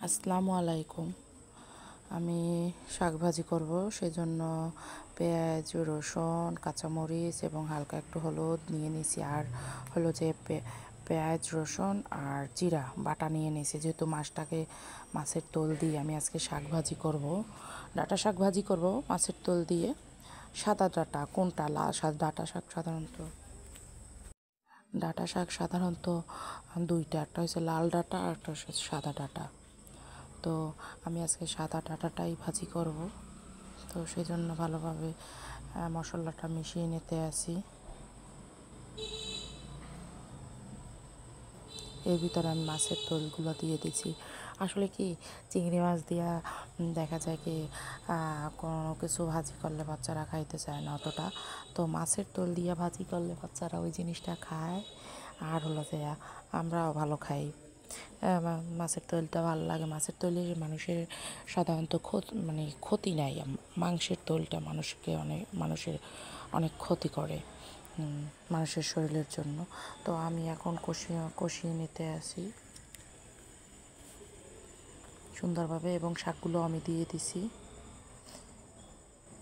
আসসালামু আলাইকুম। আমি শাক ভাজি করব, সেজন্য পেঁয়াজ, রসুন, কাঁচামরিচ এবং হালকা একটু হলুদ নিয়ে নিয়েছি। আর হলো যে পেঁয়াজ, রসুন আর জিরা বাটা নিয়ে নিয়েছি, যেহেতু মাছের তোল দিয়ে আমি আজকে শাক ভাজি করব। ডাঁটা শাক ভাজি করব মাছের তোল দিয়ে। সাদা ডাঁটা কোনটা? ডাঁটা শাক সাধারণত দুইটা, একটা হচ্ছে লাল ডাঁটা আর একটা হচ্ছে সাদা ডাঁটা। তো আমি আজকে সাদা ডাঁটাটাই ভাজি করব। তো সেই জন্য ভালোভাবে মশলাটা মিশিয়ে নিতে আসি। এর ভিতরে আমি মাছের তোলগুলো দিয়ে দিচ্ছি। আসলে কি, চিংড়ি মাছ দিয়া দেখা যায় কি কোনো কিছু ভাজি করলে বাচ্চারা খাইতে চায় না অতটা। তো মাছের তোল দিয়া ভাজি করলে বাচ্চারা ওই জিনিসটা খায়, আর হলো যে আমরাও ভালো খাই। মাছের তৈলটা ভালো লাগে। মাছের তৈলে মানুষের সাধারণত ক্ষতি নাই। মাংসের তৈলটা মানুষের অনেক ক্ষতি করে মানুষের শরীরের জন্য। তো আমি এখন কষিয়ে নিতে আসি সুন্দরভাবে, এবং শাকগুলো আমি দিয়ে দিছি,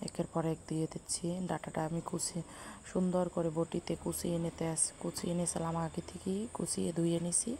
একের পর এক দিয়ে দিচ্ছি। ডাঁটাটা আমি সুন্দর করে বটিতে কুচিয়ে নিয়েছিলাম, আগে থেকেই কুচিয়ে ধুয়ে নিছি।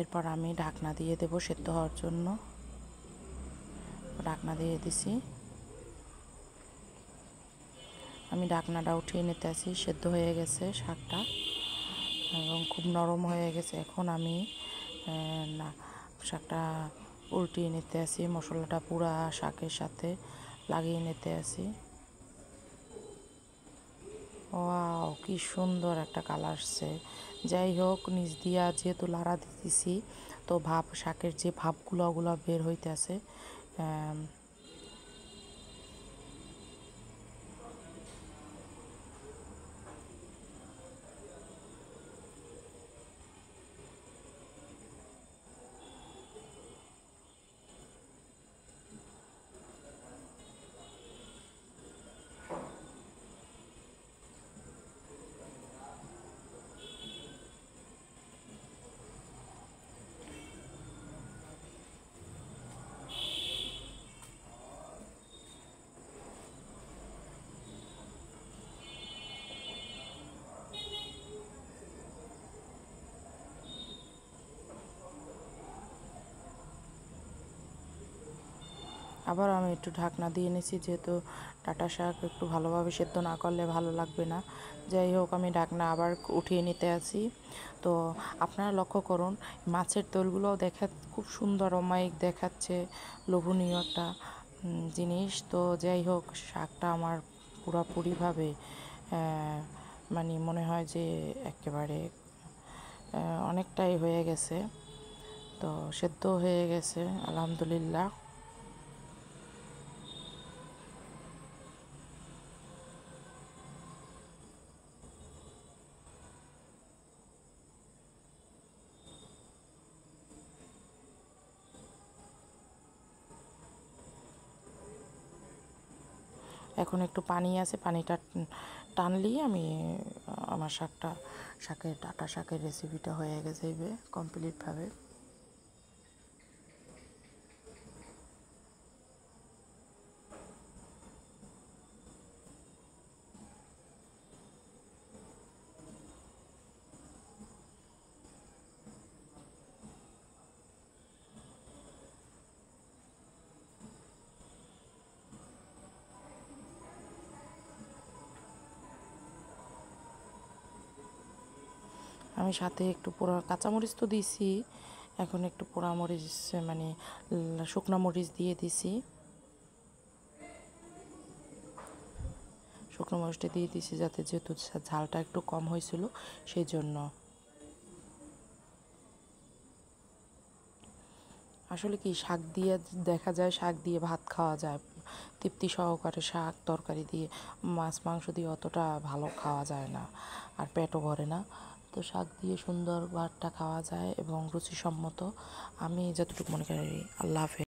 এরপর আমি ঢাকনা দিয়ে দেবো সেদ্ধ হওয়ার জন্য। ঢাকনা দিয়ে দিছি। আমি ঢাকনাটা উঠিয়ে নিতে আসি। সেদ্ধ হয়ে গেছে শাকটা এবং খুব নরম হয়ে গেছে। এখন আমি শাকটা উল্টিয়ে নিতে আসি, মশলাটা পুরা শাকের সাথে লাগিয়ে নিতে আসি। ওয়াও, কি সুন্দর একটা কালার আসছে! যাই হোক, নিচ দিয়া যেহেতু লাড়া দিতেছি, তো শাকের যে ভাবগুলো ওগুলো বের হইতে আছে। আবার আমি একটু ঢাকনা দিয়ে নিছি, যেহেতু ডাঁটা শাক একটু ভালোভাবে সেদ্ধ না করলে ভালো লাগবে না। যাই হোক, আমি ঢাকনা আবার উঠিয়ে নিতে আছি। তো আপনারা লক্ষ্য করুন, মাছের তোলগুলোও খুব সুন্দর অমায়িক দেখাচ্ছে, লোভনীয় একটা জিনিস। তো যাই হোক, শাকটা আমার পুরোপুরিভাবে মনে হয় যে একেবারে অনেকটাই হয়ে গেছে। তো সেদ্ধ হয়ে গেছে আলহামদুলিল্লাহ। এখন একটু পানি আছে, পানিটা টানলেই আমার ডাঁটা শাকের রেসিপিটা হয়ে যাবে কমপ্লিটভাবে। আমি সাথে একটু পোড়া কাঁচামরিচ তো দিছি, এখন একটু পোড়ামরিচ শুকনো মরিচ দিয়ে দিছি। শুকনো মরিচটা দিয়ে দিছি যেহেতু ঝালটা একটু কম হয়েছিল, সেই জন্য। আসলে কি, দেখা যায় শাক দিয়ে ভাত খাওয়া যায়, তৃপ্তি সহকারে শাক তরকারি দিয়ে মাছ মাংস দিয়ে অতটা ভালো খাওয়া যায় না, আর পেটও ভরে না। তো শাক দিয়ে সুন্দর ভাতটা খাওয়া যায় এবং রুচিসম্মত। আমি যতটুকু মনে করি। আল্লাহ হাফেজ।